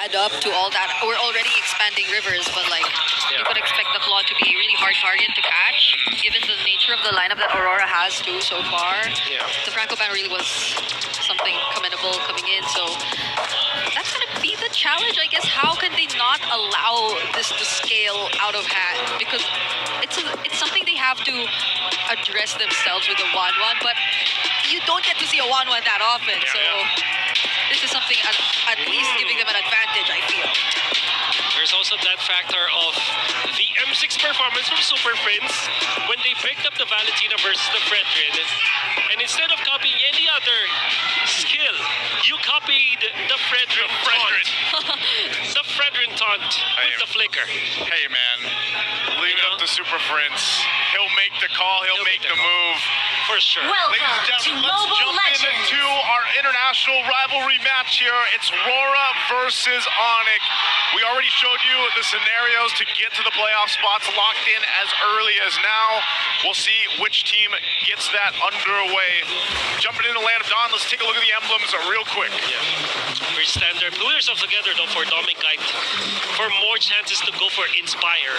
add up to all that. We're already expanding rivers, but like you could expect the Claw to be a really hard target to catch, given the nature of the lineup that Aurora has too so far. Yeah. The Franco ban really was something commendable coming in, so that's gonna be the challenge, I guess. How can they not allow this to scale out of hand? Because it's something they have to address themselves with the 1-1, but you don't get to see a 1-1 that often, so this is something at least giving them an advantage, I feel. There's also that factor of the M6 performance from Super Prince when they picked up the Valentina versus the Fredrin. And instead of copying any other skill, you copied the Fredrin taunt. The Fredrin taunt with the flicker. Hey man, leave it up to Super Prince. He'll make the call, he'll make the move. For sure. Ladies and gentlemen, let's jump into our international rivalry match here. It's AURORA versus ONIC. We already showed you the scenarios to get to the playoff spots locked in as early as now. We'll see which team gets that underway. Jumping into Land of Dawn, let's take a look at the emblems real quick. Very standard. Blue yourself together though for Dominic for more chances to go for Inspire.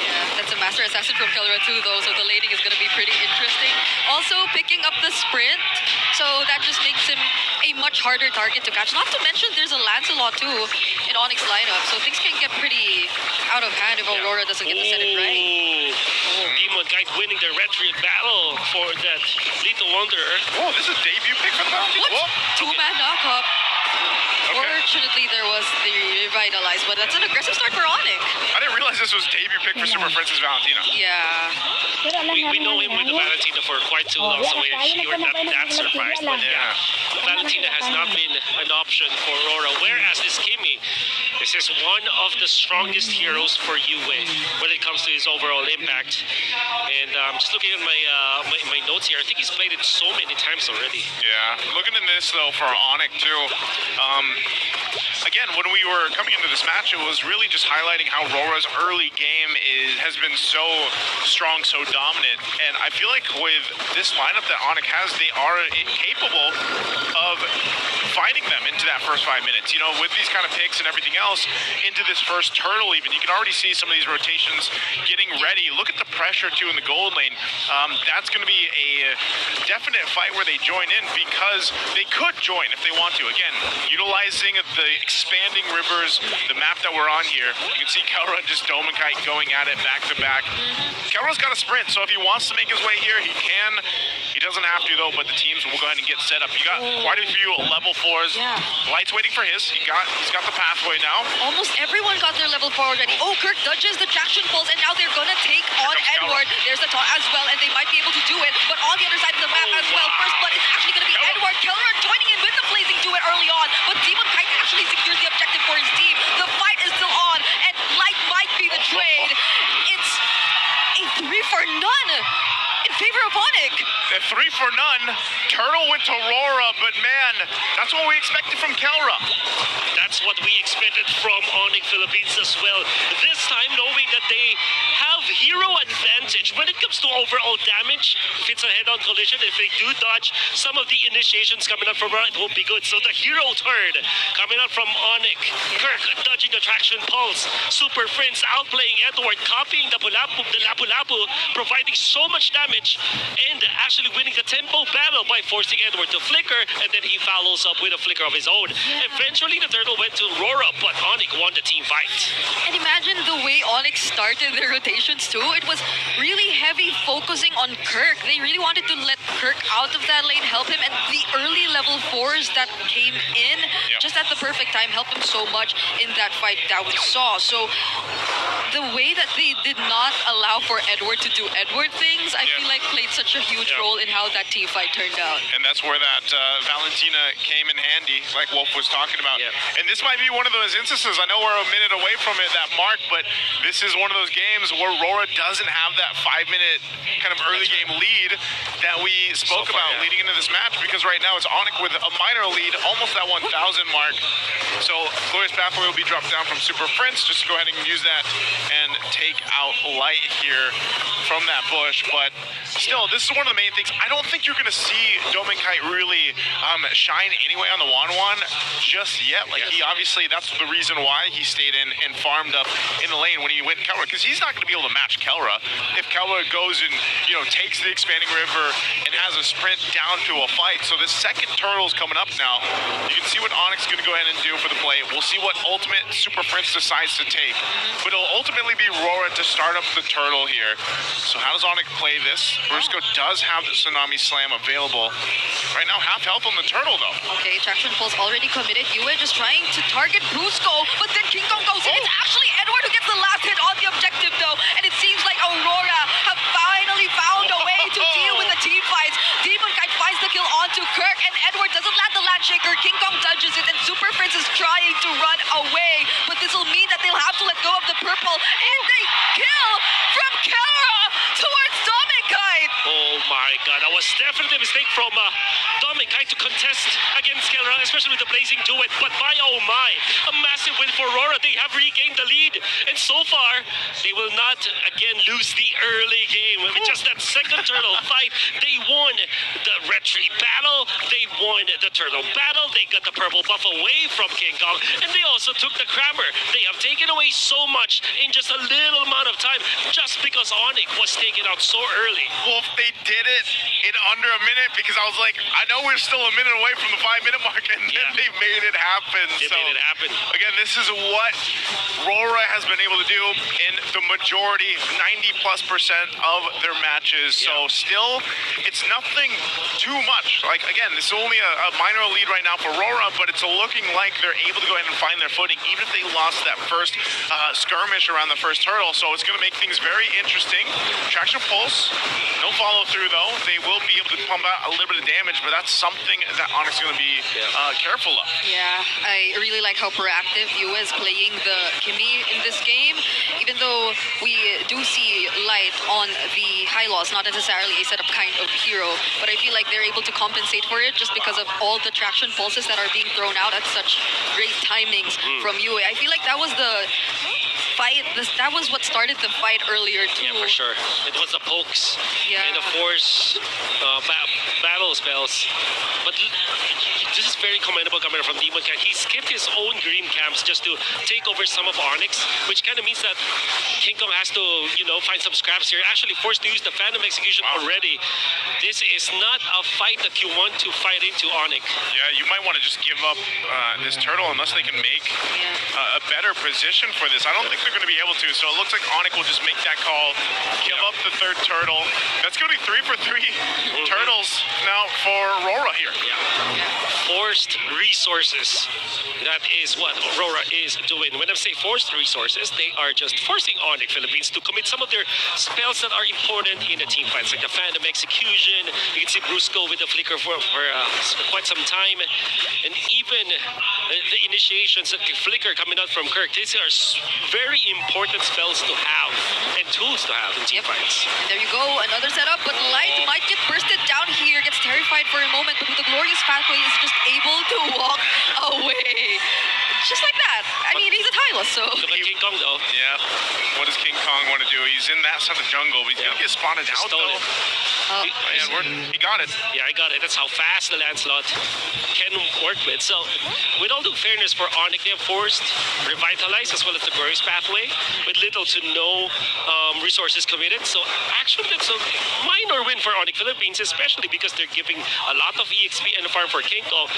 Yeah, that's a Master Assassin from Kelra too though, so the laning is going to be pretty interesting. Also picking up the sprint, so that just makes him a much harder target to catch. Not to mention there's a Lancelot too in Onyx lineup, so things can get pretty out of hand if Aurora doesn't get to set it right. Demon Knight winning the Red Field battle for that Lethal Wanderer. Oh, this is a debut pick for the Valentina. What? Two-man knockup. Fortunately, there was the Revitalize, but that's an aggressive start for ONIC. I didn't realize this was debut pick for Super Prince's Valentina. Yeah. We know him with the Valentina for quite too long, so we're not that surprised. But Valentina has not been an option for Aurora, whereas this Kimi, this is one of the strongest heroes for UA when it comes to his overall impact. And just looking at my notes here, I think he's played it so many times already. Yeah, looking in this though for ONIC too. Again, when we were coming into this match, it was really just highlighting how Aurora's early game has been so strong, so dominant. And I feel like with this lineup that ONIC has, they are capable of fighting them into that first 5 minutes. You know, with these kind of picks and everything else, into this first turtle even, you can already see some of these rotations getting ready. Look at the pressure too in the gold lane. That's going to be a definite fight where they join in, because they could join if they want to. Again, utilizing the expanding rivers, the map that we're on here. You can see Kelra and just Dominic going at it back to back. Kelra's got a sprint, so if he wants to make his way here, he can. He doesn't have to though, but the teams will go ahead and get set up. You got quite a few level 4s. Yeah. Light's waiting for his. He's got the pathway now. Almost everyone got their level 4 already. Oh, Kirk dodges the traction pulse, and now they're gonna take on Edward. There's the taunt as well, and they might be able to do it. But on the other side of the map as well, first blood is actually gonna be Edward. Kelra joining in with the blazing duet early on, but Demon Kite actually secures the objective for his team. The fight is still on, and Light might be the trade. It's a 3 for none in favor of ONIC. The 3 for none. Turtle went to Aurora, but man, that's what we expected from Kelra. That's what we expected from ONIC Philippines as well. This time, knowing that they have hero advantage when it comes to overall damage. If it's a head-on collision, if they do dodge some of the initiations coming out from Aurora, it won't be good. So the hero turn coming out from ONIC. Kirk dodging the traction pulse. Super Prince outplaying Edward, copying the Lapu-Lapu, providing so much damage, and actually winning the tempo battle by forcing Edward to flicker, and then he follows up with a flicker of his own. Eventually, the turtle went to Aurora, but ONIC won the team fight. And imagine the way ONIC started their rotations too. It was really heavy focusing on Kirk. They really wanted to let Kirk out of that lane, help him, and the early level 4s that came in just at the perfect time helped him so much in that fight that we saw. So the way that they did not allow for Edward to do Edward things, I feel like played such a huge role in how that team fight turned out. And that's where that Valentina came in handy, like Wolf was talking about. And this might be one of those instances, I know we're a minute away from it, that mark, but this is one of those games where Aurora doesn't have that 5-minute kind of early game lead that we spoke about leading into this match, because right now it's ONIC with a minor lead, almost that 1,000 mark. So Glorious Pathway will be dropped down from Super Prince, just to go ahead and use that and take out Light here from that bush. But still, this is one of the main things. I don't think you're going to see Dominkite really shine anyway on the 1-1 just yet. Like, he obviously, that's the reason why he stayed in and farmed up in the lane when he went Kelra, because he's not going to be able to match Kelra. If Kelra goes and, you know, takes the expanding river and has a sprint down to a fight. So this second turtle's coming up now. You can see what ONIC's going to go ahead and do for the play. We'll see what ultimate Super Prince decides to take. But it'll ultimately be Aurora to start up the turtle here. So how does ONIC play this? Brusco does have the Tsunami Slam available. Right now, half health on the turtle, though. Okay, Traction Pulse already committed. Yue just trying to target Brusco, but then King Kong goes in. It's actually Edward who gets the last hit on the objective, though. And it seems like Aurora have finally found a way to deal with the team fights. Demon Kite finds the kill onto Kirk, and Edward doesn't land the land shaker. King Kong dodges it, and Super Prince is trying to run away. But this will mean that they'll have to let go of the purple, and they kill from Kelra towards Dominkite. Oh my god, that was definitely a mistake from Dominkite to contest against Kelra, especially with the Blazing Duet. But by oh my, a massive win for Aurora. They have regained the lead, and so far, they will not again lose the early game. With just that second turtle fight, they won the retreat battle, they won the turtle battle, they got the purple buff away from King Kong, and they also took the Crammer. They have taken away so much in just a little amount of time, just because ONIC was taken out so early. Wolf, they did it in under a minute, because I was like, I know we're still a minute away from the 5-minute mark, and then they made it happen. They made it happen. Again, this is what Aurora has been able to do in the majority, 90+% of their matches. So still, it's nothing too much. Like, again, this is only a minor lead right now for Aurora, but it's looking like they're able to go ahead and find their footing, even if they lost that first skirmish around the first turtle. So it's going to make things very interesting. Traction Pulse, no follow through though. They will be able to pump out a little bit of damage, but that's something that ONIC's going to be careful of. Yeah, I really like how proactive Yue is playing the Kimmy in this game. Even though we do see Light on the high loss, not necessarily a setup kind of hero, but I feel like they're able to compensate for it just because of all the Traction Pulses that are being thrown out at such great timings from Yue. I feel like that was the fight, that was what started the fight earlier too. Yeah, for sure. It was the pokes and the force battle spells. But this is very commendable coming from Demon Cat. He skipped his own green camps just to take over some of ONIC's, which kind of means that King Kong has to, you know, find some scraps here. Actually forced to use the Phantom Execution already. This is not a fight that you want to fight into ONIC. Yeah, you might want to just give up this turtle unless they can make a better position for this. I don't think they're going to be able to, so it looks like ONIC will just make that call, give up the third turtle. That's going to be 3 for 3 turtles now for Aurora here. Forced resources. That is what Aurora is doing. When I say forced resources, they are just forcing ONIC Philippines to commit some of their spells that are important in the team fights, like the Phantom Execution. You can see Brusco with the Flicker for quite some time. And even the initiations, the Flicker coming out from Kirk, these are very important spells to have and tools to have in team fights. And there you go, another setup, but Light might get bursted down here, gets terrified for a moment, but with the Glorious Pathway is just able to walk away. Just like that. I mean, he's a Tylus, so... Look at King Kong, though. Yeah. What does King Kong want to do? He's in that side of the jungle, but he's going to get spotted out, though. He got it. Yeah, I got it. That's how fast the Lancelot can work with. So, with all due fairness for ONIC, they have forced Revitalize as well as the Glorious Pathway with little to no resources committed. So, actually, that's a minor win for ONIC Philippines, especially because they're giving a lot of EXP and a farm for King Kong.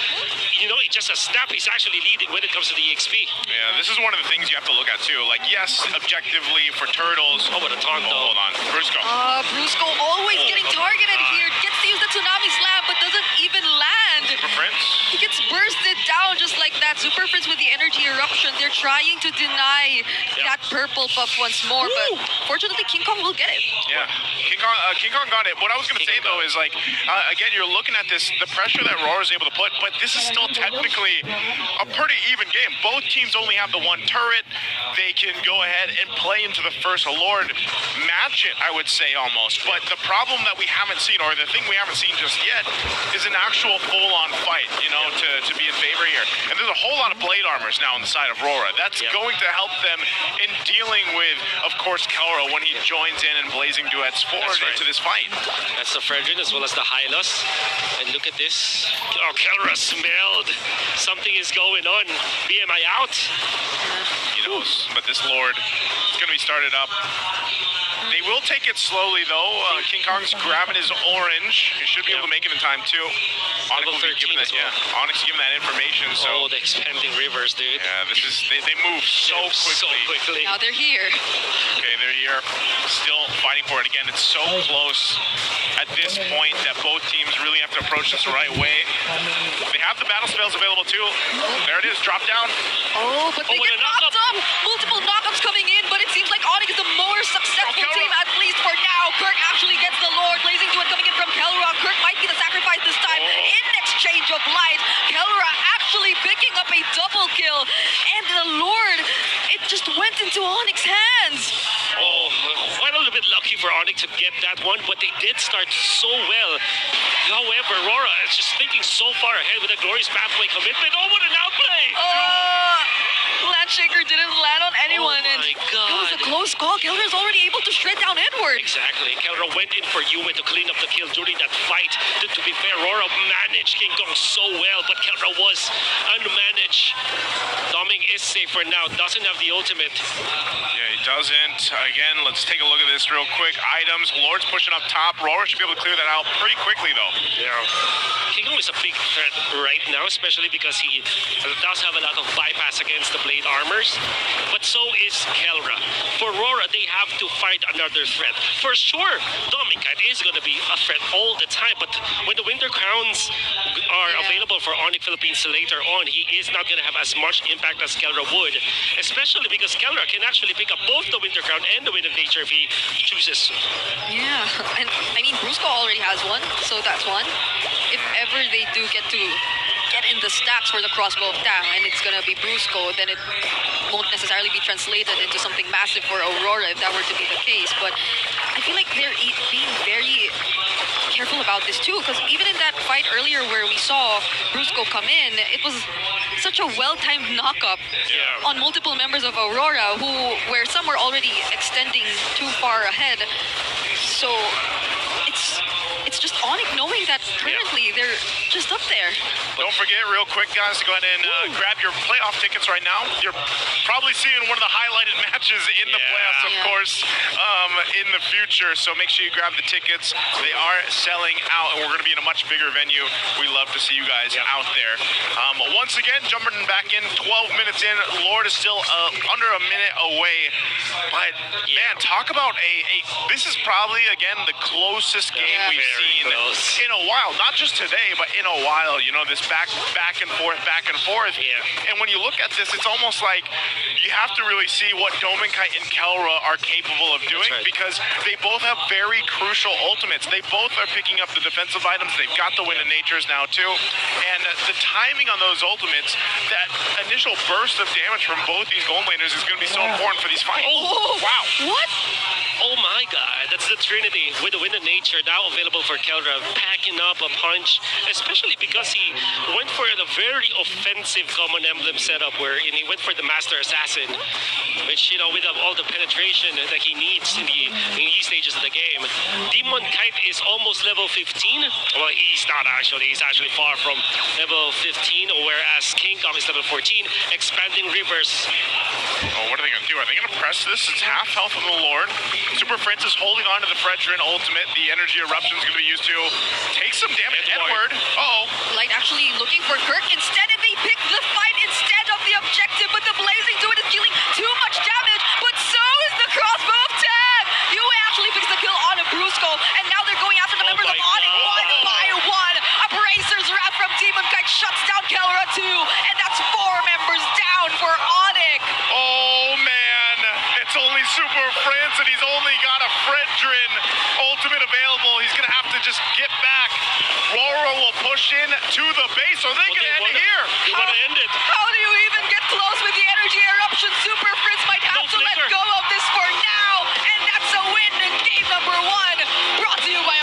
You know, it's just a snap. He's actually leading when it comes to the EXP. Yeah, this is one of the things you have to look at, too. Like, yes, objectively for turtles... Oh, but a taunt, though. Hold on. Brusco. Brusco always getting targeted here. Gets to use the Tsunami Slam, but doesn't even even land. Super Prince. He gets bursted down just like that. Super Prince with the energy eruption. They're trying to deny that purple buff once more, but fortunately King Kong will get it. Yeah, King Kong got it. What I was going to say though is like, again, you're looking at this, the pressure that Aurora is able to put, but this is still technically a pretty even game. Both teams only have the one turret. They can go ahead and play into the first Lord, match it, I would say almost. But the problem that we haven't seen, or the thing we haven't seen just yet, is an actual full-on fight, you know, to be in favor here. And there's a whole lot of blade armors now on the side of Aurora. That's going to help them in dealing with, of course, Kelra when he joins in and blazing duets forward into this fight. That's the Fredrin as well as the Hylos. And look at this. Oh, Kelra smelled. Something is going on. BMI out. He knows, but this Lord is going to be started up. They will take it slowly, though. King Kong's grabbing his orange. He should be able to make it in time, too. Onyx will be giving that, Onyx giving that information. So the expanding rivers, dude. Yeah, this is they move so quickly. Now they're here. Okay, they're here. Still fighting for it. Again, it's so close at this point that both teams really have to approach this the right way. They have the battle spells available, too. There it is. Drop down. Oh, but they get knocked up. Multiple knockups coming in, but it seems like Onyx is the more successful team, at least for now. Kirk actually gets the Lord. Blazing Duet coming in from Kelra. Kirk might be the sacrifice this time. In exchange of life, Kelra actually picking up a double kill. And the Lord, it just went into Onyx's hands. Oh, quite a little bit lucky for Onyx to get that one, but they did start so well. However, Aurora is just thinking so far ahead with a glorious pathway commitment. Oh, what an outplay! Landshaker didn't land on anyone. Oh my God. That was a close call. Kelra is already able to shred down Edward. Exactly. Kelra went in for Yue to clean up the kill during that fight. To be fair, Aurora managed King Kong so well, but Kelra was unmanaged. Doming is safe for now. Doesn't have the ultimate. Yeah, he doesn't. Again, let's take a look at this real quick. Items. Lord's pushing up top. Aurora should be able to clear that out pretty quickly, though. Yeah. King Kong is a big threat right now, especially because he does have a lot of bypass against the blade armors. But so is Kelra. For Aurora, they have to fight another threat. For sure, Dominicat is going to be a threat all the time, but when the Winter Crowns are available for ONIC Philippines later on, he is not going to have as much impact as Kelra would, especially because Kelra can actually pick up both the Winter Crown and the Wind of Nature if he chooses. Yeah, and I mean, Brusco already has one, so that's one. If ever they do get in the stacks for the crossbow of Tang, and it's gonna be Brusco, then it won't necessarily be translated into something massive for Aurora if that were to be the case. But I feel like they're being very careful about this too, because even in that fight earlier where we saw Brusco come in, it was such a well-timed knockup on multiple members of Aurora, where some were already extending too far ahead. So it's just ONIC knowing that currently they're just up there. Don't forget, real quick, guys, to go ahead and grab your playoff tickets right now. You're probably seeing one of the highlighted matches in the playoffs, of course, in the future. So make sure you grab the tickets. They are selling out, and we're going to be in a much bigger venue. We love to see you guys out there. Once again, jumping back in, 12 minutes in. Lord is still under a minute away. But, man, talk about this is probably, again, the closest game we've seen in a while. Not just today, but in a while. You know, this back and forth. And when you look at this, it's almost like you have to really see what Dominkite and Kelra are capable of doing, because they both have very crucial ultimates. They both are picking up the defensive items. They've got the Wind of Natures now, too. And the timing on those ultimates, that initial burst of damage from both these gold laners is going to be so important for these fights. Oh, wow. What? Oh my God, that's the Trinity with the Wind of Nature now available for Kelra, packing up a punch, especially because he went for a very offensive Common Emblem setup where he went for the Master Assassin, which, you know, with all the penetration that he needs in these stages of the game. Demon Kite is almost level 15. Well, he's not actually. He's actually far from level 15, whereas King Kong is level 14. Expanding Rivers. Oh, what are they going to do? Are they going to press this? It's half health of the Lord. Super Prince is holding on to the Fredrin ultimate. The energy eruption is going to be used to take some damage. Edward. Light actually looking for Kirk instead, and they pick the fight instead of the objective, but the Blazing Duet is dealing too much damage, but so is the crossbow of Tag. Yue actually picks the kill on a Brusco, and now they're going after the members of ONIC one by one. Abracers available. He's going to have to just get back. Aurora will push in to the base. Are they going to end it here? They want to end it. How do you even get close with the energy eruption? Super Fritz might have to let flicker. go of this for now. And that's a win in game number 1. Brought to you by